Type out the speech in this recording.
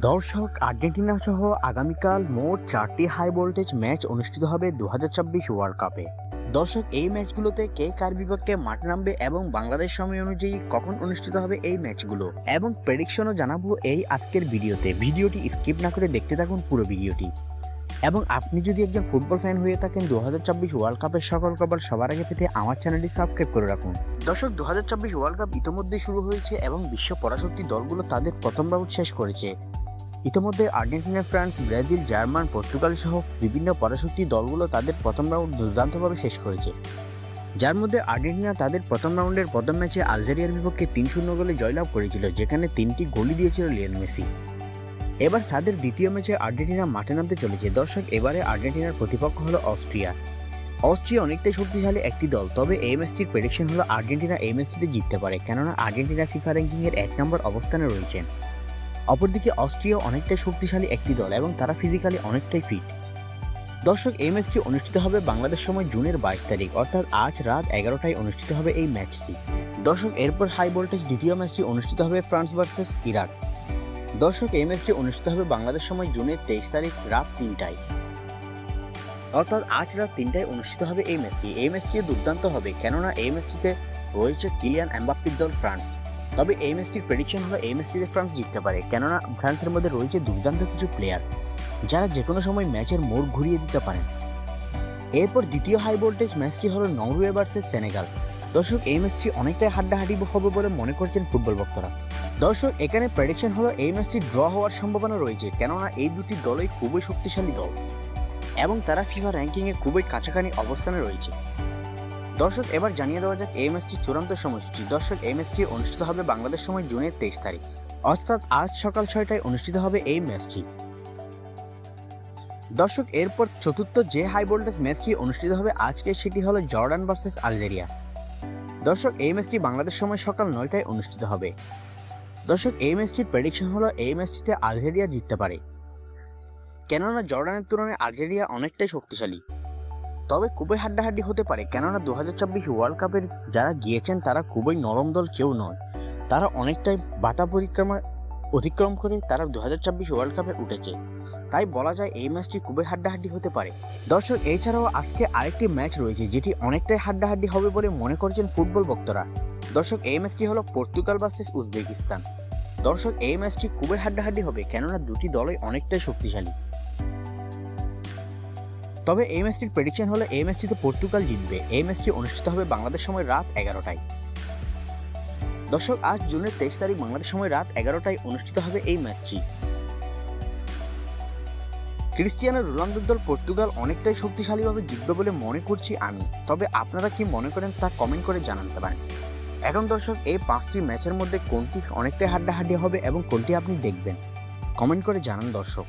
দর্শক, আর্জেন্টিনা সহ আগামীকাল মোট 4টি হাই ভোল্টেজ ম্যাচ অনুষ্ঠিত হবে 2024 ওয়ার্ল্ড কাপে। দর্শক, এই ম্যাচগুলোতে কে কার বিপক্ষে মাঠে নামবে এবং বাংলাদেশ সময় অনুযায়ী কখন অনুষ্ঠিত হবে এই ম্যাচগুলো এবং প্রেডিকশনও জানাবো এই আজকের ভিডিওটি স্কিপ না করে দেখতে থাকুন পুরো ভিডিওটি। এবং আপনি যদি একজন ফুটবল ফ্যান হয়ে থাকেন 2024 ওয়ার্ল্ড কাপের সকল খবর সবার আগে পেতে আমার চ্যানেলটি সাবস্ক্রাইব করে রাখুন। দর্শক, 2024 ওয়ার্ল্ড কাপ ইতিমধ্যে শুরু হয়েছে এবং বিশ্ব পরাশক্তি দলগুলো তাদের প্রথম রাউন্ড শেষ করেছে। ইতিমধ্যে Argentina, France, Brazil, German, Portugal সহ বিভিন্ন পরাশক্তি দলগুলো তাদের প্রথম রাউন্ড দুর্দান্তভাবে শেষ করেছে, যার মধ্যে আর্জেন্টিনা তাদের প্রথম রাউন্ডের প্রথম ম্যাচে আলজেরিয়ার বিপক্ষে 3-0 গোলে জয়লাভ করেছিল, যেখানে 3টি গোলই দিয়েছিল লিওনেল মেসি। এবার তাদের দ্বিতীয় ম্যাচে আর্জেন্টিনা মাঠে নামতে চলেছে। দর্শক, এবারে আর্জেন্টিনার প্রতিপক্ষ হলো অস্ট্রিয়া অনেকটাই শক্তিশালী একটি দল, তবে এই ম্যাচটির প্রেডিকশন হলো আর্জেন্টিনা এই ম্যাচটিতে জিততে পারে, কেননা আর্জেন্টিনা ফিফা র্যাঙ্কিংয়ের 1 নম্বর অবস্থানে রয়েছেন। অপরদিকে অস্ট্রিয়া অনেকটাই শক্তিশালী একটি দল এবং তারা ফিজিক্যালি অনেকটাই ফিট। দর্শক, এই ম্যাচটি অনুষ্ঠিত হবে বাংলাদেশ সময় জুনের 22 তারিখ, অর্থাৎ আজ রাত 11টায় অনুষ্ঠিত হবে এই ম্যাচটি। দর্শক, এরপর হাই ভোল্টেজ দ্বিতীয় ম্যাচটি অনুষ্ঠিত হবে ফ্রান্স ভার্সেস ইরাক। দর্শক, এই ম্যাচটি অনুষ্ঠিত হবে বাংলাদেশ সময় জুনের 23 তারিখ রাত 3টায়, অর্থাৎ আজ রাত 3টায় অনুষ্ঠিত হবে এই ম্যাচটি দুর্দান্ত হবে, কেননা এই ম্যাচটিতে রয়েছে কিলিয়ান এমবাপ্পের দল ফ্রান্স। তবে এই ম্যাচটির প্রেডিকশন হলো এই ম্যাচটিতে ফ্রান্স জিততে পারে, কেননা ফ্রান্সের মধ্যে রয়েছে দুর্দান্ত কিছু প্লেয়ার যারা যে কোনো সময় ম্যাচের মোড় ঘুরিয়ে দিতে পারেন। এরপর দ্বিতীয় হাই ভোল্টেজ ম্যাচটি হলো নরওয়ে ভার্সেস সেনেগাল। দর্শক, এই ম্যাচটি অনেকটাই হাড্ডাহাড্ডি হবে বলে মনে করছেন ফুটবল ভক্তরা। দর্শক, এখানে প্রেডিকশন হলো এই ম্যাচটি ড্র হওয়ার সম্ভাবনা রয়েছে, কেননা এই দুটি দলই খুবই শক্তিশালী দল এবং তারা ফিফা র্যাঙ্কিংয়ে খুবই কাছাকাছি অবস্থানে রয়েছে। দর্শক, এবার জানিয়ে দেওয়া যাক এই ম্যাচটির চূড়ান্ত সময়সূচি। দর্শক, এই ম্যাচটি অনুষ্ঠিত হবে বাংলাদেশ সময় জুনের 23 তারিখ, অর্থাৎ আজ সকাল 6টায় অনুষ্ঠিত হবে এই ম্যাচটি। দর্শক, এরপর চতুর্থ যে হাই ভোল্টেজ ম্যাচটি অনুষ্ঠিত হবে আজকে, সেটি হলো জর্ডান ভার্সেস আলজেরিয়া। দর্শক, এই ম্যাচটি বাংলাদেশ সময় সকাল 9টায় অনুষ্ঠিত হবে। দর্শক, এই ম্যাচটির প্রেডিকশন হলো এই ম্যাচটিতে আলজেরিয়া জিততে পারে, কেননা জর্ডানের তুলনায় আলজেরিয়া অনেকটাই শক্তিশালী। তবে খুবই হাড্ডাহাড্ডি হতে পারে, কেননা 2024 ওয়ার্ল্ড কাপের যারা গিয়েছেন তারা খুবই নরম দল কেউ নয়, তারা অনেকটাই বাধা পরিক্রমা অতিক্রম করে তারা 2024 ওয়ার্ল্ড কাপে উঠেছে। তাই বলা যায় এই ম্যাচটি খুবই হাড্ডাহাড্ডি হতে পারে। দর্শক, এছাড়াও আজকে আরেকটি ম্যাচ রয়েছে যেটি অনেকটাই হাড্ডাহাড্ডি হবে বলে মনে করছেন ফুটবল ভক্তরা। দর্শক, এই ম্যাচটি হলো পর্তুগাল ভার্সেস উজবেকিস্তান। দর্শক, এই ম্যাচটি খুবই হাড্ডাহাড্ডি হবে, কেননা দুটি দলই অনেকটাই শক্তিশালী। তবে এই ম্যাচটির প্রেডিকশন হলো এই ম্যাচটিতে পর্তুগাল জিতবে। এই ম্যাচটি অনুষ্ঠিত হবে বাংলাদেশ সময় রাত 11টায়। দর্শক, আজ জুনের 23 তারিখ বাংলাদেশ সময় রাত 11টায় অনুষ্ঠিত হবে এই ম্যাচটি। ক্রিস্টিয়ানো রোনালদোর দল পর্তুগাল অনেকটাই শক্তিশালীভাবে জিতবে বলে মনে করছি আমি। তবে আপনারা কি মনে করেন তা কমেন্ট করে জানাতে পারেন। এখন দর্শক, এই 5টি ম্যাচের মধ্যে কোনটি অনেকটাই হাড্ডাহাড্ডি হবে এবং কোনটি আপনি দেখবেন, কমেন্ট করে জানান দর্শক।